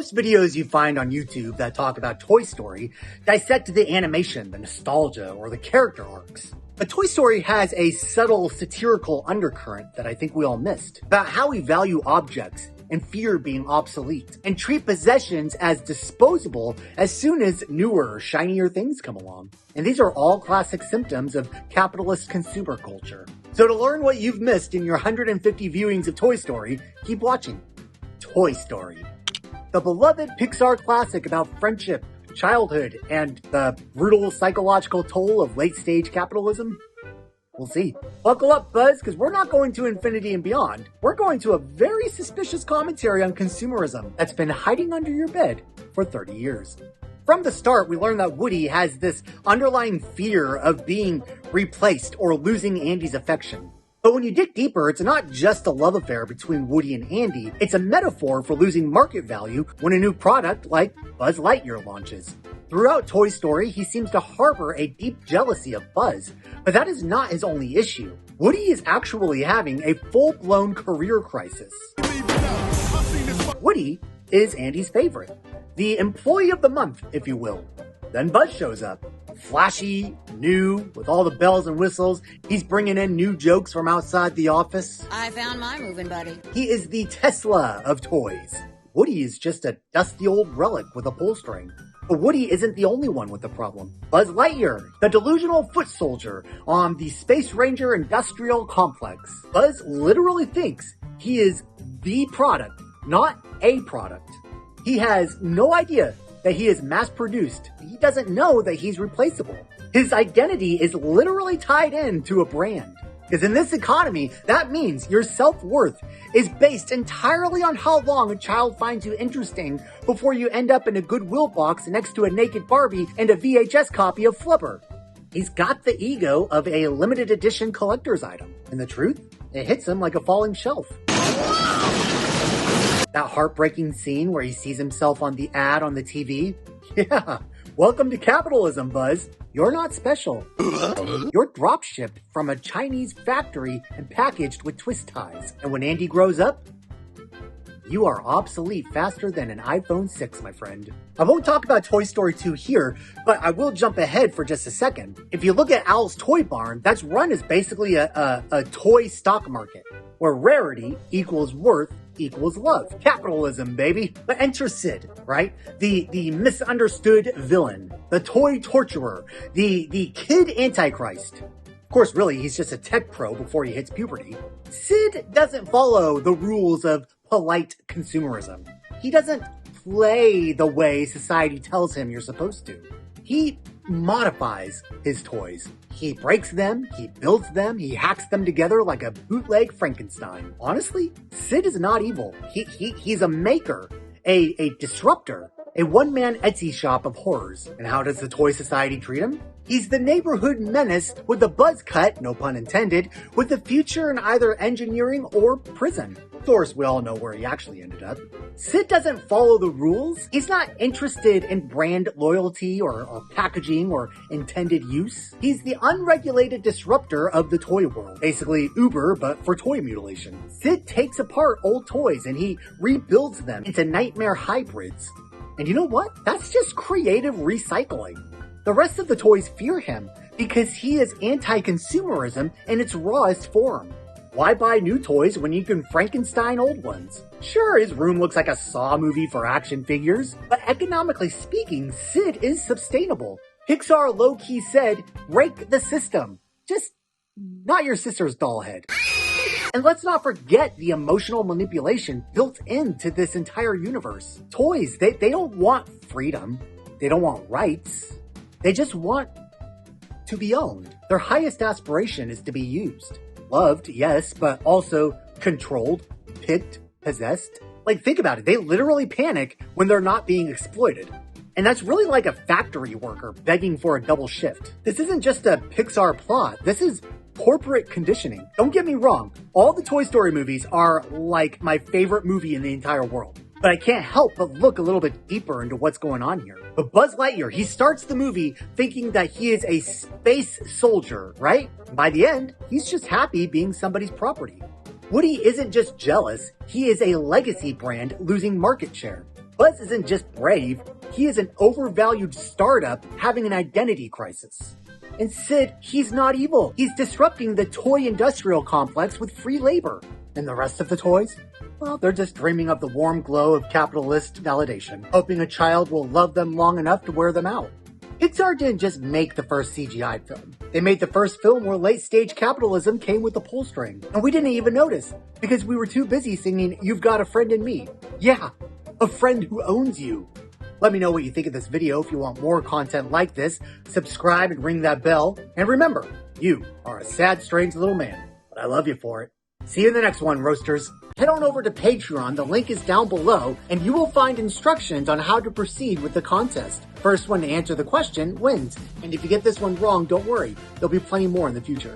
Most videos you find on YouTube that talk about Toy Story dissect the animation, the nostalgia, or the character arcs. But Toy Story has a subtle satirical undercurrent that I think we all missed, about how we value objects and fear being obsolete, and treat possessions as disposable as soon as newer, shinier things come along. And these are all classic symptoms of capitalist consumer culture. So to learn what you've missed in your 150 viewings of Toy Story, keep watching Toy Story, the beloved Pixar classic about friendship, childhood, and the brutal psychological toll of late-stage capitalism. We'll see. Buckle up, Buzz, because we're not going to infinity and beyond. We're going to a very suspicious commentary on consumerism that's been hiding under your bed for 30 years. From the start, we learn that Woody has this underlying fear of being replaced or losing Andy's affection. But when you dig deeper, it's not just a love affair between Woody and Andy. It's a metaphor for losing market value when a new product like Buzz Lightyear launches. Throughout Toy Story, he seems to harbor a deep jealousy of Buzz, but that is not his only issue. Woody is actually having a full-blown career crisis. Woody is Andy's favorite, the employee of the month, if you will. Then Buzz shows up. Flashy, new, with all the bells and whistles. He's bringing in new jokes from outside the office. I found my moving buddy. He is the Tesla of toys. Woody is just a dusty old relic with a pull string. But Woody isn't the only one with a problem. Buzz Lightyear, the delusional foot soldier on the Space Ranger Industrial Complex. Buzz literally thinks he is the product, not a product. He has no idea that he is mass-produced. He doesn't know that he's replaceable. His identity is literally tied into a brand. Because in this economy, that means your self-worth is based entirely on how long a child finds you interesting before you end up in a Goodwill box next to a naked Barbie and a VHS copy of Flubber. He's got the ego of a limited edition collector's item. And the truth? It hits him like a falling shelf. That heartbreaking scene where he sees himself on the ad on the TV? Yeah, welcome to capitalism, Buzz. You're not special. You're drop-shipped from a Chinese factory and packaged with twist ties. And when Andy grows up, you are obsolete faster than an iPhone 6, my friend. I won't talk about Toy Story 2 here, but I will jump ahead for just a second. If you look at Al's Toy Barn, that's run as basically a toy stock market, where rarity equals worth equals love. Capitalism, baby. But enter Sid, right? The misunderstood villain, the toy torturer, the kid antichrist. Of course, really, he's just a tech pro before he hits puberty. Sid doesn't follow the rules of polite consumerism. He doesn't play the way society tells him you're supposed to. He modifies his toys. He breaks them, he builds them, he hacks them together like a bootleg Frankenstein. Honestly, Sid is not evil. He's a maker, a disruptor, a one-man Etsy shop of horrors. And how does the Toy Society treat him? He's the neighborhood menace with a buzz cut, no pun intended, with a future in either engineering or prison. Of course, we all know where he actually ended up. Sid doesn't follow the rules. He's not interested in brand loyalty or packaging or intended use. He's the unregulated disruptor of the toy world. Basically Uber, but for toy mutilation. Sid takes apart old toys and he rebuilds them into nightmare hybrids. And you know what? That's just creative recycling. The rest of the toys fear him because he is anti-consumerism in its rawest form. Why buy new toys when you can Frankenstein old ones? Sure, his room looks like a Saw movie for action figures, but economically speaking, Sid is sustainable. Pixar low-key said, break the system. Just not your sister's doll head. And let's not forget the emotional manipulation built into this entire universe. Toys, they don't want freedom. They don't want rights. They just want to be owned. Their highest aspiration is to be used. Loved, yes, but also controlled, picked, possessed. Like, think about it. They literally panic when they're not being exploited. And that's really like a factory worker begging for a double shift. This isn't just a Pixar plot. This is corporate conditioning. Don't get me wrong. All the Toy Story movies are like my favorite movie in the entire world. But I can't help but look a little bit deeper into what's going on here. But Buzz Lightyear, he starts the movie thinking that he is a space soldier, right? By the end, he's just happy being somebody's property. Woody isn't just jealous, he is a legacy brand losing market share. Buzz isn't just brave, he is an overvalued startup having an identity crisis. And Sid, he's not evil. He's disrupting the toy industrial complex with free labor. And the rest of the toys? Well, they're just dreaming of the warm glow of capitalist validation, hoping a child will love them long enough to wear them out. Pixar didn't just make the first CGI film. They made the first film where late-stage capitalism came with a pull string. And we didn't even notice, because we were too busy singing "You've Got a Friend in Me." Yeah, a friend who owns you. Let me know what you think of this video. If you want more content like this, subscribe and ring that bell. And remember, you are a sad, strange little man, but I love you for it. See you in the next one, Roasters. Head on over to Patreon, the link is down below, and you will find instructions on how to proceed with the contest. First one to answer the question wins. And if you get this one wrong, don't worry, there'll be plenty more in the future.